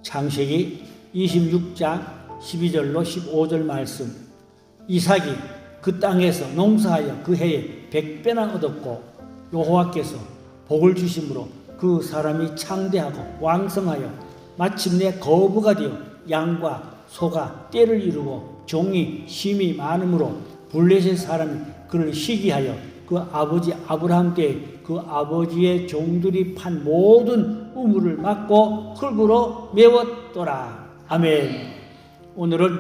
창세기 26장 12절로 15절 말씀. 이삭이 그 땅에서 농사하여 그 해에 100배나 얻었고 여호와께서 복을 주심으로 그 사람이 창대하고 왕성하여 마침내 거부가 되어 양과 소가 떼를 이루고 종이 심이 많으므로 블레셋 사람이 그를 시기하여 그 아버지 아브라함 때에 그 아버지의 종들이 판 모든 우물을 막고 흙으로 메웠더라. 아멘. 오늘은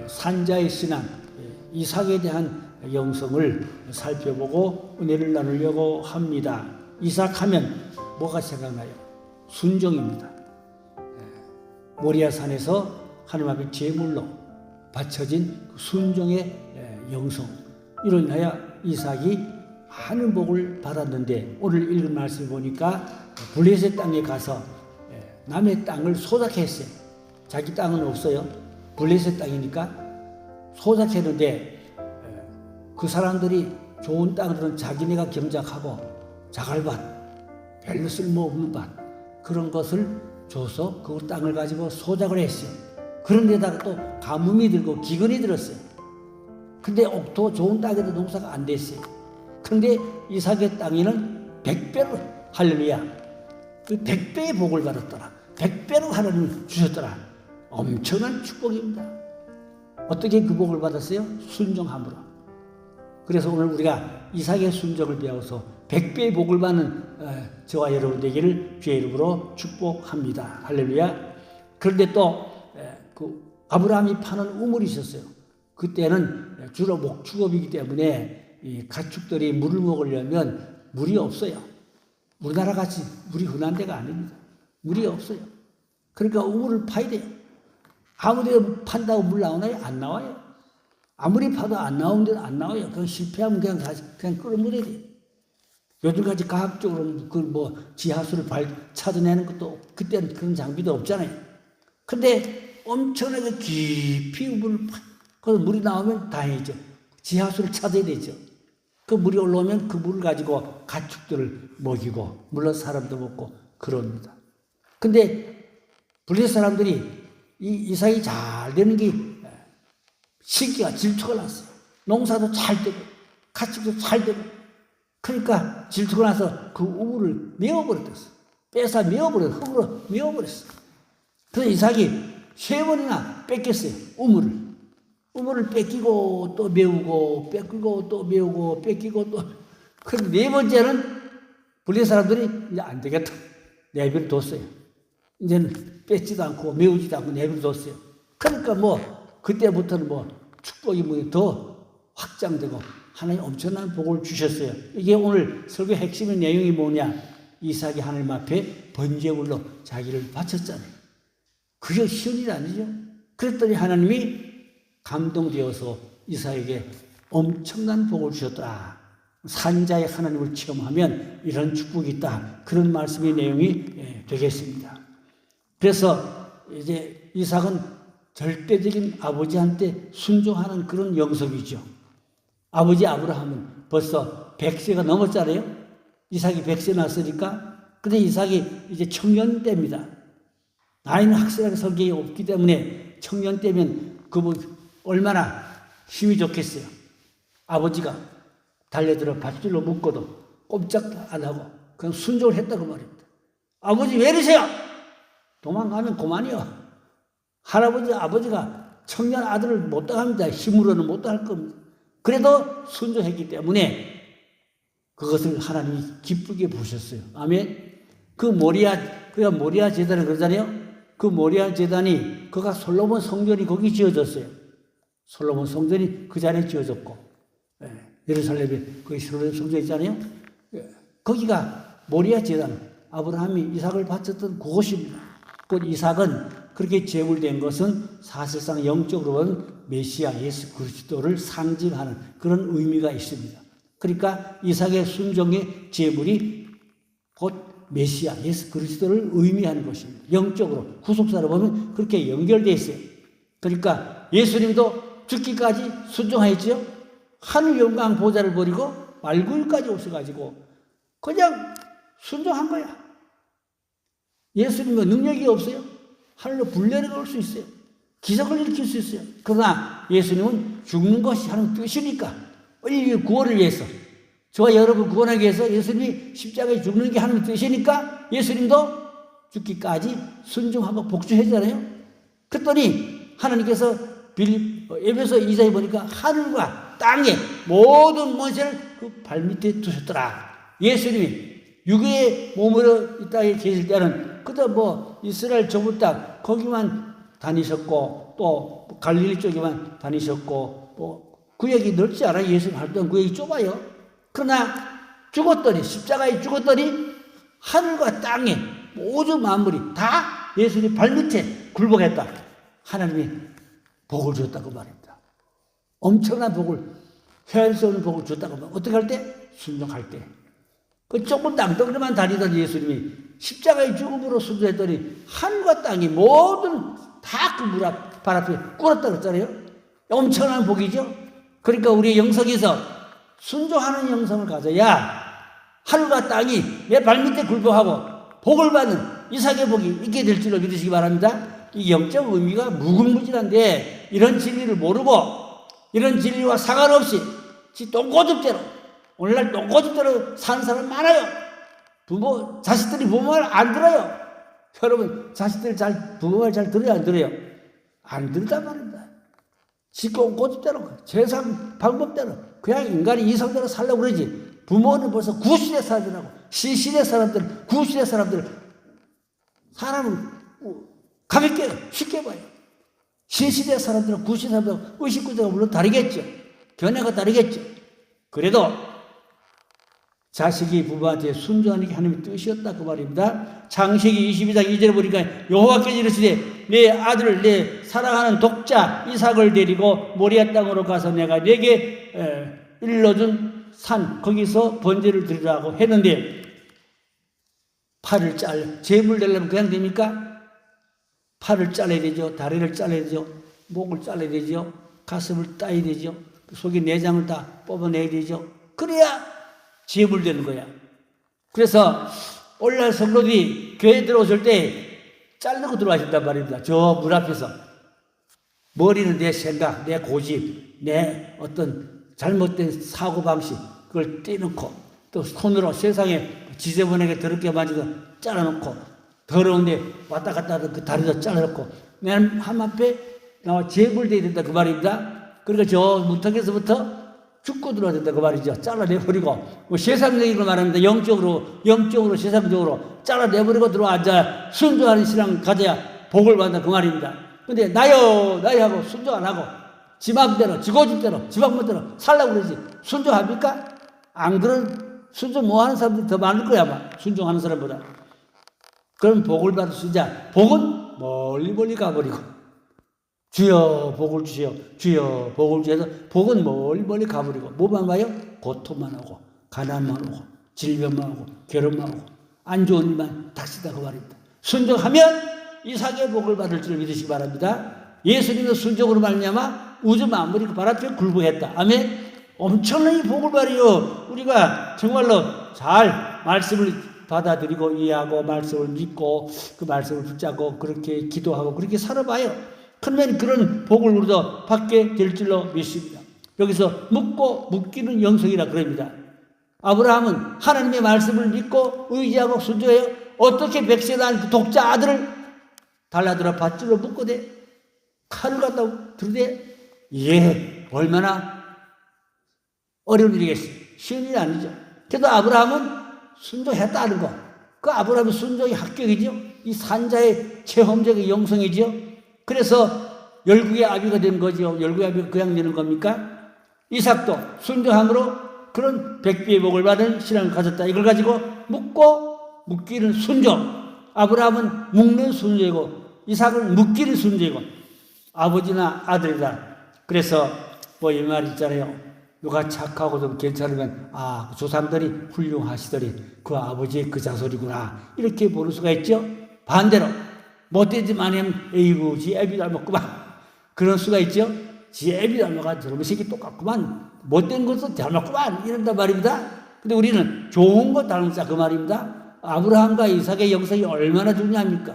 산자의 신앙 이삭에 대한 영성을 살펴보고 은혜를 나누려고 합니다. 이삭하면 뭐가 생각나요? 순종입니다. 모리아산에서 하나님 앞에 제물로 바쳐진 순종의 영성, 이로 인하여 이삭이 많은 복을 받았는데, 오늘 읽은 말씀을 보니까 블레셋 땅에 가서 남의 땅을 소작했어요. 자기 땅은 없어요. 블레셋 땅이니까 소작했는데, 그 사람들이 좋은 땅들은 자기네가 경작하고 자갈밭, 별로 쓸모없는 밭, 그런 것을 줘서 그 땅을 가지고 소작을 했어요. 그런데다가 또 가뭄이 들고 기근이 들었어요. 근데 옥토 좋은 땅에도 농사가 안 됐어요. 그런데 이삭의 땅에는 100배로, 할렐루야, 그 100배의 복을 받았더라. 100배로 하나님을 주셨더라. 엄청난 축복입니다. 어떻게 그 복을 받았어요? 순종함으로. 그래서 오늘 우리가 이삭의 순종을 배워서 100배의 복을 받는 저와 여러분 되기를 주의 이름으로 축복합니다. 할렐루야. 그런데 또 그 아브라함이 파는 우물이 있었어요. 그때는 주로 목축업이기 때문에 이 가축들이 물을 먹으려면 물이 없어요. 우리나라 같이 물이 흔한 데가 아닙니다. 물이 없어요. 그러니까 우물을 파야 돼요. 아무 데나 판다고 물 나오나요? 안 나와요. 아무리 파도 안 나오는 데는 안 나와요. 그냥 실패하면 그냥 끌어물어야 돼요. 요즘같이 과학적으로 그 지하수를 찾아내는 것도, 그때는 그런 장비도 없잖아요. 근데 엄청나게 깊이 우물을 그래서 물이 나오면 다행이죠. 지하수를 찾아야 되죠. 그 물이 올라오면 그 물을 가지고 가축들을 먹이고, 물론 사람도 먹고 그럽니다. 근데 블레셋 사람들이 이 이삭이 잘 되는 게 시기가 질투가 났어요. 농사도 잘 되고 가축도 잘 되고, 그러니까 질투가 나서 그 우물을 메워버렸어. 빼서 메워버렸어. 흙으로 메워버렸어. 그래서 이삭이 3번이나 뺏겼어요. 우물을 뺏기고 또 메우고, 뺏기고 또 메우고, 뺏기고 또. 그런데 4번째는 블레셋 사람들이 이제 안 되겠다, 내버려뒀어요. 이제는 뺏지도 않고 메우지도 않고 내버려뒀어요. 그러니까 그때부터는 축복이 더 확장되고 하나님 엄청난 복을 주셨어요. 이게 오늘 설교 핵심의 내용이 뭐냐? 이삭이 하나님 앞에 번제물로 자기를 바쳤잖아요. 그게 쉬운 일 아니죠. 그랬더니 하나님이 감동되어서 이삭에게 엄청난 복을 주셨더라. 산자의 하나님을 체험하면 이런 축복이 있다. 그런 말씀의 내용이 되겠습니다. 그래서 이제 이삭은 절대적인 아버지한테 순종하는 그런 영성이죠. 아버지 아브라함은 벌써 100세가 넘었잖아요. 이삭이 100세 났으니까. 근데 이삭이 이제 청년 때입니다. 나이는 확실하게 성경이 없기 때문에 청년 때면 얼마나 힘이 좋겠어요. 아버지가 달려들어 밧줄로 묶어도 꼼짝도 안 하고 그냥 순종을 했다고 말입니다. 아버지 왜 이러세요? 도망가면 그만이요. 아버지가 청년 아들을 못 당합니다. 힘으로는 못 당할 겁니다. 그래도 순종했기 때문에 그것을 하나님이 기쁘게 보셨어요. 아멘. 그가 모리아 제단을 그러잖아요. 그 모리아 제단이, 그가 솔로몬 성전이 거기 지어졌어요. 솔로몬 성전이 그 자리에 지어졌고, 예루살렘에 거기 솔로몬 성전 있잖아요. 거기가 모리아 제단, 아브라함이 이삭을 바쳤던 그곳입니다. 그 이삭은 그렇게 제물된 것은 사실상 영적으로는 메시아 예수 그리스도를 상징하는 그런 의미가 있습니다. 그러니까 이삭의 순종의 제물이 곧 메시아 예수 그리스도를 의미하는 것입니다. 영적으로 구속사로 보면 그렇게 연결되어 있어요. 그러니까 예수님도 죽기까지 순종하였죠. 하늘 영광 보좌를 버리고 말구일까지 오셔가지고 그냥 순종한 거야. 예수님은 능력이 없어요. 하늘로 불내려올 수 있어요. 기적을 일으킬 수 있어요. 그러나 예수님은 죽는 것이 하나님 뜻이니까 인류 구원을 위해서 저와 여러분 구원하기 위해서 예수님이 십자가에 죽는 게 하나님 뜻이니까 예수님도 죽기까지 순종하고 복종했잖아요. 그랬더니 하나님께서 에베소 2장에 보니까 하늘과 땅에 모든 권세를 그 발밑에 두셨더라. 예수님이 육의 몸으로 이 땅에 계실 때는 그저 뭐 이스라엘 정부 땅 거기만 다니셨고 또 갈릴리 쪽에만 다니셨고 뭐 구역이 넓지 않아요. 예수님 활동 구역이 좁아요. 그러나 죽었더니 십자가에 죽었더니 하늘과 땅에 모든 만물이 다 예수님 발밑에 굴복했다. 하나님이 복을 줬다고 말입니다. 엄청난 복을, 헤아릴 수 없는 복을 줬다고 말합니다. 어떻게 할 때? 순종할 때. 그 조금 땅덩어리만 다니던 예수님이 십자가의 죽음으로 순종했더니 하늘과 땅이 모든 다 그 물 앞, 발 앞에 꿇었다고 했잖아요. 엄청난 복이죠. 그러니까 우리의 영성에서 순종하는 영성을 가져야 하늘과 땅이 내 발밑에 굴복하고 복을 받는 이삭의 복이 있게 될 줄로 믿으시기 바랍니다. 이 영적 의미가 무궁무진한데 이런 진리를 모르고 이런 진리와 상관없이 지 똥꼬집대로 오늘날 똥꼬집대로 사는 사람 많아요. 자식들이 부모 말 안 들어요. 여러분 자식들 부모 말 잘 들어요 안 들어요? 안 들단 말입니다. 지 똥꼬집대로 세상 방법대로 그냥 인간이 이성대로 살려고 그러지. 부모는 벌써 구시대 사람들하고 시시대 사람들 구시대 사람들 사람은 가볍게 쉽게 봐요. 신시대 사람들은 구시대 사람들은 의식구조가 물론 다르겠죠. 견해가 다르겠죠. 그래도 자식이 부모한테 순종하는 게 하나님의 뜻이었다 그 말입니다. 창세기 22장 2절에 보니까 여호와께서 이르시되 내 아들을 내 사랑하는 독자 이삭을 데리고 모리아 땅으로 가서 내가 내게 일러준 산 거기서 번제를 드리라고 했는데 팔을 제물 내려면 그냥 됩니까? 팔을 잘라야 되죠. 다리를 잘라야 되죠. 목을 잘라야 되죠. 가슴을 따야 되죠. 속에 내장을 다 뽑아내야 되죠. 그래야 제물 되는 거야. 그래서 오늘날 성도들이 교회 들어오실 때 자르고 들어가신단 말입니다. 저 문 앞에서. 머리는 내 생각, 내 고집, 내 어떤 잘못된 사고방식 그걸 떼놓고 또 손으로 세상에 지저분하게 더럽게 만지고 잘라놓고 더러운데 왔다 갔다 하던 그 다리도 잘라놓고 나는 하나님께 나와 제물돼야 된다 그 말입니다. 그러니까 저 문턱에서부터 죽고 들어야 된다 그 말이죠. 잘라내버리고 뭐 세상적으로 말합니다. 영적으로 세상적으로 잘라내버리고 들어앉아 순종하는 신앙 가져야 복을 받는다 그 말입니다. 근데 나요 하고 순종 안 하고 지 맘대로 지 고집대로 지 방법대로 살라고 그러지 순종합니까? 안 그런 순종 못하는 사람들이 더 많을 거야 아마 순종하는 사람보다. 그럼 복을 받을 수 있자. 복은 멀리 가버리고 주여 복을 주시오 주여 복을 주셔서 복은 멀리 가버리고 뭐만 가요? 고통만 오고 가난만 오고 질병만 오고 괴롭만 오고 안 좋은 일만 닥치다 그 말입니다. 순종하면 이삭의 복을 받을 줄 믿으시기 바랍니다. 예수님의 순종으로 말미암아 우주 만물이 그 발 앞에 굴복했다. 아멘. 엄청난 복을 받아요. 우리가 정말로 잘 말씀을 받아들이고 이해하고 말씀을 믿고 그 말씀을 붙잡고 그렇게 기도하고 그렇게 살아봐요. 그러면 그런 복을 우리도 받게 될 줄로 믿습니다. 여기서 묻고 묶이는 영성이라 그럽니다. 아브라함은 하나님의 말씀을 믿고 의지하고 순종해요. 어떻게 백세난 그 독자 아들을 달라들어 밧줄로 묶고대 칼을 갖다 들이대 얼마나 어려운 일이겠어요. 쉬운 일이 아니죠. 그래도 아브라함은 순종했다는 거. 그 아브라함의 순종이 합격이죠. 이 산자의 체험적인 영성이죠. 그래서 열국의 아비가 된 거죠. 열국의 아비가 그냥 되는 겁니까? 이삭도 순종함으로 그런 백비의 복을 받은 신앙을 가졌다. 이걸 가지고 묶기는 순종. 아브라함은 묶는 순종이고 이삭은 묶기는 순종이고 아버지나 아들이다. 그래서 뭐 이 말 있잖아요. 누가 착하고 좀 괜찮으면 조상들이 훌륭하시더니 그 아버지의 그 자손이구나 이렇게 보는 수가 있죠. 반대로 못된 짓 많이 하면 에이구 지 애비 닮았구만 그런 수가 있죠. 지 애비 닮아가 저놈의 새끼 똑같구만 못된 것도 닮았구만 이런단 말입니다. 근데 우리는 좋은 것 닮았다 그 말입니다. 아브라함과 이삭의 영성이 얼마나 중요합니까?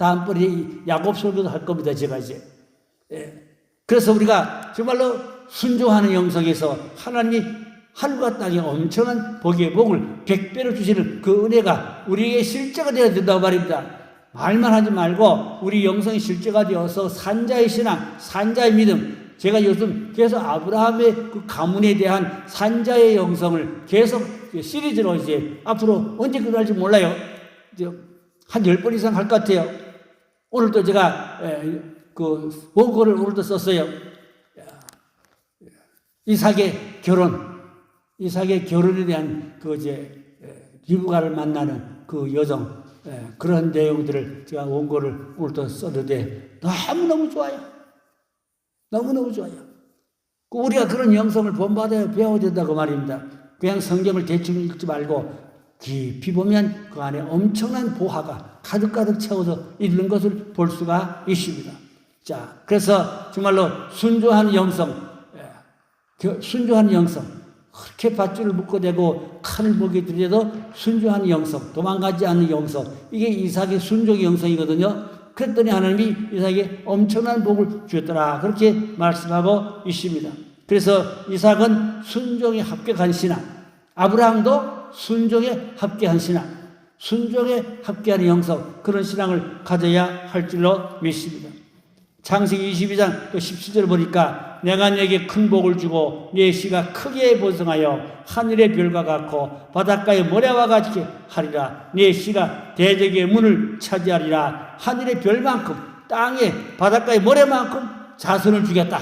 다음번에 야곱 설교도 할 겁니다. 제가 이제. 예. 그래서 우리가 정말로 순종하는 영성에서 하나님이 하늘과 땅에 엄청난 복의 복을 100배로 주시는 그 은혜가 우리에게 실제가 되어야 된다고 말입니다. 말만 하지 말고 우리 영성이 실제가 되어서 산자의 신앙, 산자의 믿음, 제가 요즘 계속 아브라함의 그 가문에 대한 산자의 영성을 계속 시리즈로 이제 앞으로 언제 끝날지 몰라요. 이제 한 10번 이상 할 것 같아요. 오늘도 제가 그 원고를 오늘도 썼어요. 이삭의 결혼에 대한 그 이제 리브가를 만나는 그 여정, 그런 내용들을 제가 원고를 오늘도 썼는데 너무너무 좋아요. 너무너무 좋아요. 우리가 그런 영성을 본받아야 배워야 된다고 말입니다. 그냥 성경을 대충 읽지 말고 깊이 보면 그 안에 엄청난 보화가 가득가득 채워서 있는 것을 볼 수가 있습니다. 자, 그래서 정말로 순종하는 영성, 그렇게 밧줄을 묶어대고 칼을 목에 들여도 순종하는 영성, 도망가지 않는 영성, 이게 이삭의 순종의 영성이거든요. 그랬더니 하나님이 이삭에게 엄청난 복을 주었더라, 그렇게 말씀하고 있습니다. 그래서 이삭은 순종에 합격한 신앙, 아브라함도 순종에 합격한 신앙, 순종에 합격한 영성, 그런 신앙을 가져야 할 줄로 믿습니다. 창세기 22장 17절 보니까 내가 네게 큰 복을 주고 네 씨가 크게 번성하여 하늘의 별과 같고 바닷가의 모래와 같이 하리라. 네 씨가 대적의 문을 차지하리라. 하늘의 별만큼 땅의 바닷가의 모래만큼 자손을 주겠다.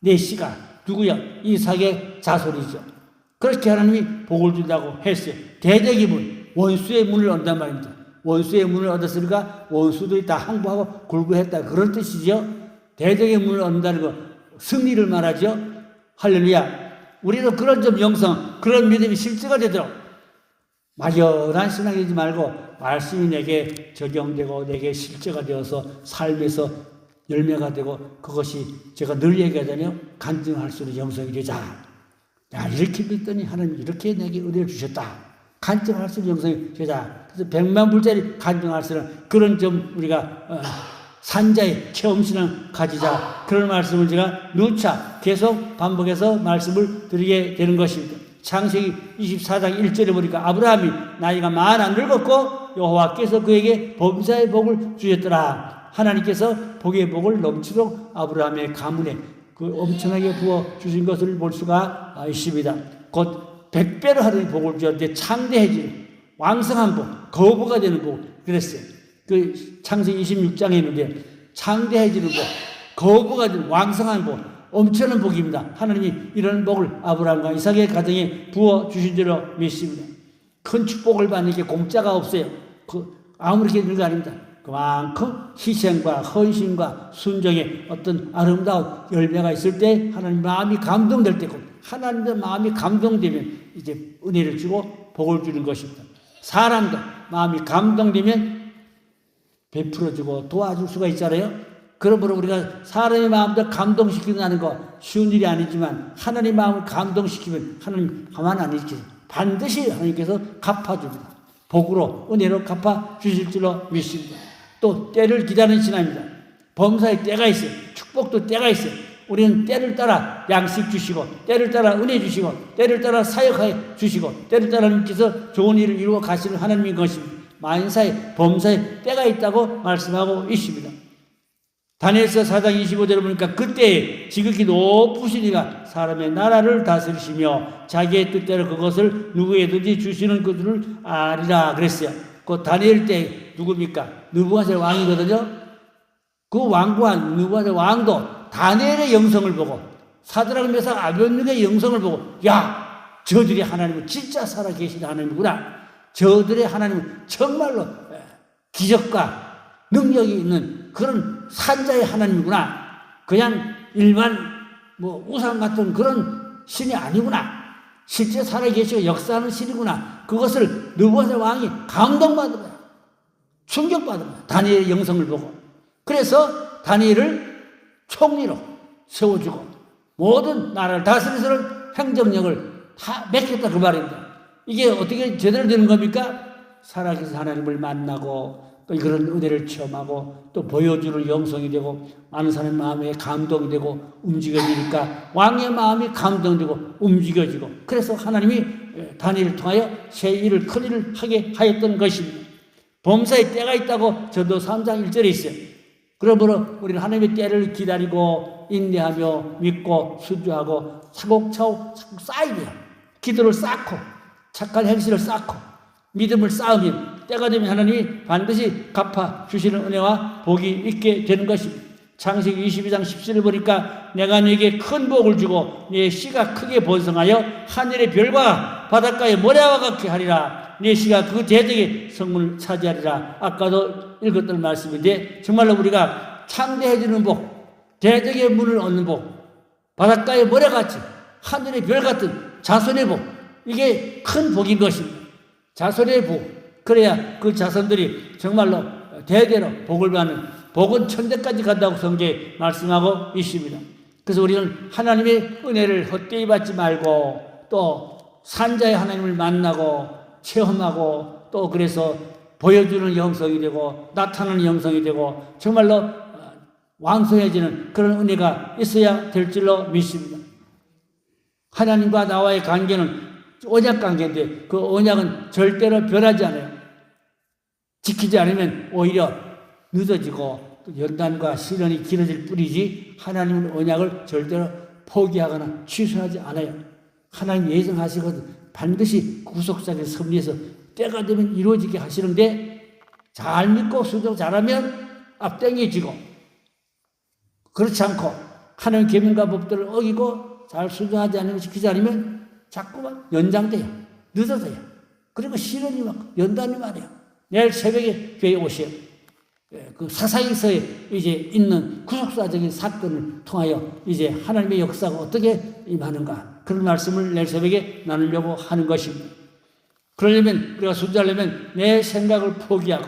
네 씨가 누구야? 이삭의 자손이죠. 그렇게 하나님이 복을 준다고 했어요. 대적의 문, 원수의 문을 얻는단 말입니다. 원수의 문을 얻었으니까 원수들이 다 항복하고 굴구했다, 그런 뜻이죠. 대적의 문을 얻는다는 거 승리를 말하죠. 할렐루야. 우리도 그런 좀 영성, 그런 믿음이 실제가 되도록 막연한 신앙이지 말고 말씀이 내게 적용되고 내게 실제가 되어서 삶에서 열매가 되고 그것이 제가 늘 얘기하잖아요. 간증할 수 있는 영성이 되자. 야, 이렇게 믿더니 하나님이 이렇게 내게 은혜를 주셨다. 간증할 수 있는 영성이 되자. 그래서 100만 불짜리 간증할 수 있는 그런 좀 우리가 산자의 체험신앙 가지자. 그런 말씀을 제가 누차 계속 반복해서 말씀을 드리게 되는 것입니다. 창세기 24장 1절에 보니까 아브라함이 나이가 많아 늙었고 여호와께서 그에게 범사의 복을 주셨더라. 하나님께서 복의 복을 넘치도록 아브라함의 가문에 그 엄청나게 부어 주신 것을 볼 수가 있습니다. 곧 100배로 하나님의 복을 주었는데 창대해지는 왕성한 복, 거부가 되는 복, 그랬어요. 그 창세기 26장에 있는데 창대해지는 복, 거부가 되는 왕성한 복, 엄청난 복입니다. 하나님이 이런 복을 아브라함과 이삭의 가정에 부어 주신 줄로 믿습니다. 큰 축복을 받는 게 공짜가 없어요. 아무리 그런 거 아닙니다. 그만큼 희생과 헌신과 순종의 어떤 아름다운 열매가 있을 때 하나님 마음이 감동될 때고, 하나님의 마음이 감동되면 이제 은혜를 주고 복을 주는 것입니다. 사람도 마음이 감동되면 베풀어주고 도와줄 수가 있잖아요. 그러므로 우리가 사람의 마음도 감동시키는 거 쉬운 일이 아니지만 하나님의 마음을 감동시키면 하나님 가만 안 있겠어요. 반드시 하나님께서 갚아줍니다. 복으로 은혜로 갚아주실 줄로 믿습니다. 또 때를 기다리는 신앙입니다. 범사에 때가 있어요. 축복도 때가 있어요. 우리는 때를 따라 양식 주시고 때를 따라 은혜 주시고 때를 따라 사역하여 주시고 때를 따라 하나님께서 좋은 일을 이루어 가시는 하나님인 것입니다. 만사에 범사에 때가 있다고 말씀하고 있습니다. 다니엘서 4장 25절을 보니까 그때에 지극히 높으신 이가 사람의 나라를 다스리시며 자기의 뜻대로 그것을 누구에든지 주시는 것을 아리라 그랬어요. 그 다니엘 때 누굽니까? 느부갓네살 왕이거든요. 그 왕과 느부갓네살 왕도 다니엘의 영성을 보고 사드락 메삭 아벳느고의 영성을 보고 야, 저들이 하나님은 진짜 살아계시는 하나님이구나. 저들의 하나님은 정말로 기적과 능력이 있는 그런 산자의 하나님이구나. 그냥 일반 우상 같은 그런 신이 아니구나. 실제 살아계시고 역사하는 신이구나. 그것을 느부갓네살 왕이 감동받은 거야. 충격받은 거야. 다니엘의 영성을 보고. 그래서 다니엘을 총리로 세워주고 모든 나라를 다스리는 행정력을 다 맡겼다 그 말입니다. 이게 어떻게 제대로 되는 겁니까? 살아계신 하나님을 만나고 또 그런 은혜를 체험하고 또 보여주는 영성이 되고 많은 사람의 마음에 감동이 되고 움직여지니까 왕의 마음이 감동되고 움직여지고 그래서 하나님이 다니엘을 통하여 새 일을 큰 일을 하게 하였던 것입니다. 범사에 때가 있다고 전도 3장 1절에 있어요. 그러므로 우리는 하나님의 때를 기다리고 인내하며 믿고 순종하고 차곡차곡 쌓아야 돼요. 기도를 쌓고 착한 행실을 쌓고 믿음을 쌓으면 때가 되면 하나님이 반드시 갚아 주시는 은혜와 복이 있게 되는 것입니다. 창세기 22장 17을 보니까 내가 네게 큰 복을 주고 네 씨가 크게 번성하여 하늘의 별과 바닷가의 모래와 같게 하리라. 네 씨가 그 대적의 성문을 차지하리라. 아까도 읽었던 말씀인데 정말로 우리가 창대해지는 복, 대적의 문을 얻는 복, 바닷가의 모래같이 하늘의 별같은 자손의 복, 이게 큰 복인 것입니다. 자손의 복, 그래야 그 자손들이 정말로 대대로 복을 받는, 복은 천대까지 간다고 성경에 말씀하고 있습니다. 그래서 우리는 하나님의 은혜를 헛되이 받지 말고 또 산자의 하나님을 만나고 체험하고 또 그래서 보여주는 영성이 되고 나타나는 영성이 되고 정말로 왕성해지는 그런 은혜가 있어야 될 줄로 믿습니다. 하나님과 나와의 관계는 언약 관계인데 그 언약은 절대로 변하지 않아요. 지키지 않으면 오히려 늦어지고 또 연단과 시련이 길어질 뿐이지 하나님은 언약을 절대로 포기하거나 취소하지 않아요. 하나님 예정하시거든 반드시 구속사를 섭리해서 때가 되면 이루어지게 하시는데 잘 믿고 순종 잘하면 앞당겨지고 그렇지 않고 하나님 계명과 법들을 어기고 잘 순종하지 않으면 지키지 않으면 자꾸만 연장돼요. 늦어져요. 그리고 시련이 막 연단이 많아요. 내일 새벽에 교회에 오세요. 그 사사기서에 이제 있는 구속사적인 사건을 통하여 이제 하나님의 역사가 어떻게 임하는가 그런 말씀을 내일 새벽에 나누려고 하는 것입니다. 그러려면 우리가 순종하려면 내 생각을 포기하고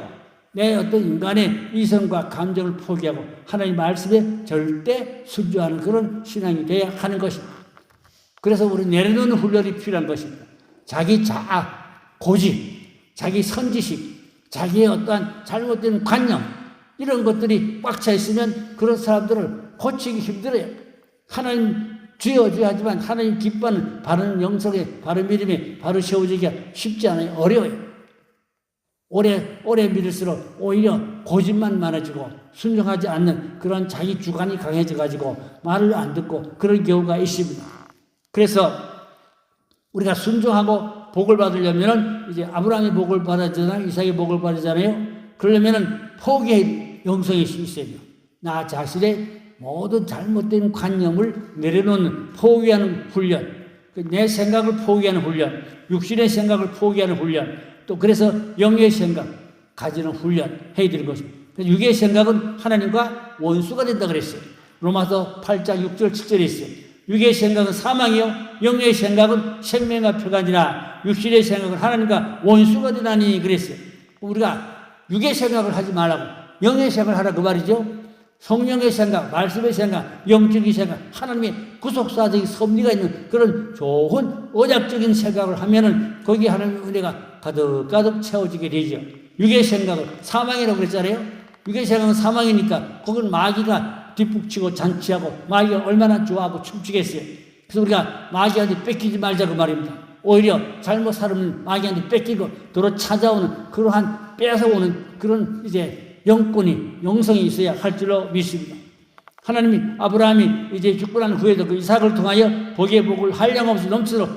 내 어떤 인간의 이성과 감정을 포기하고 하나님 말씀에 절대 순종하는 그런 신앙이 되어야 하는 것입니다. 그래서 우리 내려놓는 훈련이 필요한 것입니다. 자기 자아, 고집, 자기 선지식, 자기의 어떠한 잘못된 관념 이런 것들이 꽉 차 있으면 그런 사람들을 고치기 힘들어요. 하나님 주여 주여 하지만 하나님 기뻐하는 바른 영성에 바른 믿음에 바로 세워지기가 쉽지 않아요. 어려워요. 오래 믿을수록 오히려 고집만 많아지고 순종하지 않는 그런 자기 주관이 강해져 가지고 말을 안 듣고 그런 경우가 있습니다. 그래서 우리가 순종하고 복을 받으려면은 이제 아브라함이 복을 받았잖아요. 이삭이 복을 받았잖아요. 그러려면은 포기의 영성이 있어야 돼요. 나 자신의 모든 잘못된 관념을 내려놓는 포기하는 훈련, 내 생각을 포기하는 훈련, 육신의 생각을 포기하는 훈련, 또 그래서 영의 생각 가지는 훈련 해야 되는 것입니다. 육의 생각은 하나님과 원수가 된다 그랬어요. 로마서 8장 6절 7절에 있어요. 육의 생각은 사망이요 영의 생각은 생명과 평안이라 육신의 생각은 하나님과 원수가 되나니 그랬어요. 우리가 육의 생각을 하지 말라고 영의 생각을 하라 그 말이죠. 성령의 생각, 말씀의 생각, 영적인 생각, 하나님의 구속사적인 섭리가 있는 그런 좋은 언약적인 생각을 하면은 거기에 하나님의 은혜가 가득가득 채워지게 되죠. 육의 생각은 사망이라고 그랬잖아요. 육의 생각은 사망이니까 거기는 마귀가 뒷북치고 잔치하고 마귀가 얼마나 좋아하고 춤추겠어요. 그래서 우리가 마귀한테 뺏기지 말자 그 말입니다. 오히려 잘못 살면 마귀한테 뺏기고 도로 찾아오는 그러한 뺏어오는 그런 이제 영권이 영성이 있어야 할 줄로 믿습니다. 하나님이 아브라함이 이제 죽고 난 후에도 그 이삭을 통하여 복의 복을 한량없이 넘치도록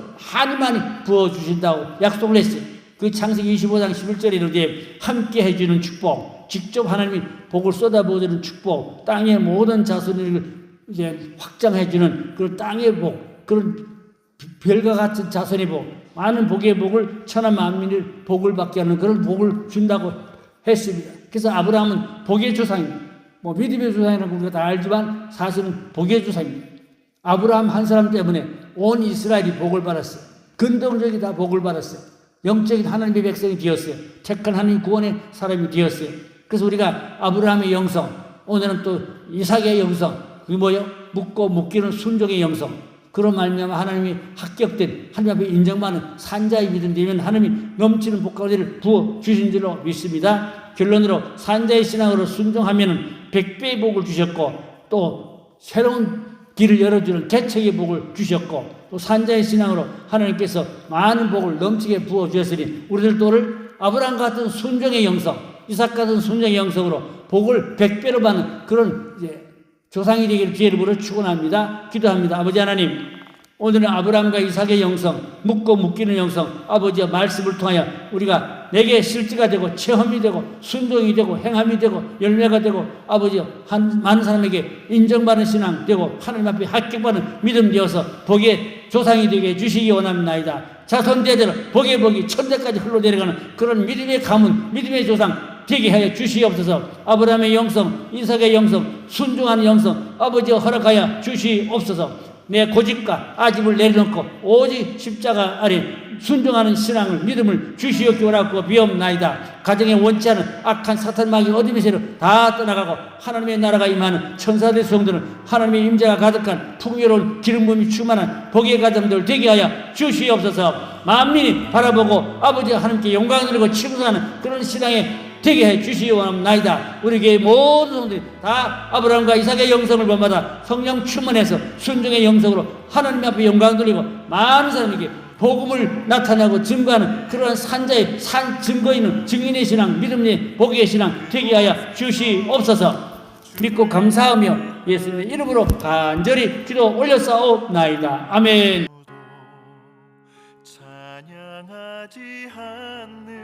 많이 부어주신다고 약속을 했어요. 그 창세기 25장 11절에 이르되 함께 해주는 축복, 직접 하나님이 복을 쏟아부어주는 축복, 땅의 모든 자손을 이제 확장해주는 그런 땅의 복, 그런 별과 같은 자손의 복, 많은 복의 복을 천하 만민을 복을 받게 하는 그런 복을 준다고 했습니다. 그래서 아브라함은 복의 조상입니다. 뭐 믿음의 조상이라고 우리가 다 알지만 사실은 복의 조상입니다. 아브라함 한 사람 때문에 온 이스라엘이 복을 받았어요. 근동적이 다 복을 받았어요. 영적인 하나님의 백성이 되었어요. 택한 하나님 구원의 사람이 되었어요. 그래서 우리가 아브라함의 영성, 오늘은 또 이삭의 영성, 그게 뭐예요? 묻고 묻기는 순종의 영성. 그런 말미암아 하나님이 합격된 하나님 앞에 인정받는 산자의 믿음 되면 하나님이 넘치는 복과 은혜를 부어 주신 줄로 믿습니다. 결론으로 산자의 신앙으로 순종하면은 100배의 복을 주셨고 또 새로운 길을 열어주는 개척의 복을 주셨고 또 산자의 신앙으로 하나님께서 많은 복을 넘치게 부어주셨으니 우리들도 오늘 아브라함 같은 순종의 영성, 이삭 같은 순종의 영성으로 복을 100배로 받는 그런 조상이 되기를 주의 이름으로 축원합니다. 기도합니다. 아버지 하나님, 오늘은 아브라함과 이삭의 영성, 묻고 묶이는 영성, 아버지의 말씀을 통하여 우리가 내게 실제가 되고 체험이 되고 순종이 되고 행함이 되고 열매가 되고 아버지 많은 사람에게 인정받는 신앙 되고 하나님 앞에 합격받는 믿음 되어서 복의 조상이 되게 해주시기 원합니다. 자손대대로 복의 복이 천대까지 흘러내려가는 그런 믿음의 가문, 믿음의 조상 되게 하여 주시옵소서. 아브라함의 영성, 이삭의 영성, 순종하는 영성 아버지여 허락하여 주시옵소서. 내 고집과 아집을 내려놓고 오직 십자가 아래 순종하는 신앙을 믿음을 주시옵기 원하고 비옵나이다. 가정에 원치 않은 악한 사탄 마귀 어둠의 세력 다 떠나가고 하나님의 나라가 임하는 천사들의 성도는 하나님의 임재가 가득한 풍요로운 기름 부음이 충만한 복의 가정들 되게 하여 주시옵소서. 만민이 바라보고 아버지 하나님께 영광을 드리고 칭송하는 그런 신앙에 되게 해 주시옵나이다. 우리 교회 모든 성도들이 다 아브라함과 이삭의 영성을 본받아 성령 충만해서 순종의 영성으로 하나님 앞에 영광 돌리고 많은 사람에게 복음을 나타내고 증거하는 그러한 산자의 증거 있는 증인의 신앙, 믿음의 복의 신앙 되게 하여 주시옵소서. 믿고 감사하며 예수님의 이름으로 간절히 기도 올렸사옵나이다. 아멘. 찬양하지 않는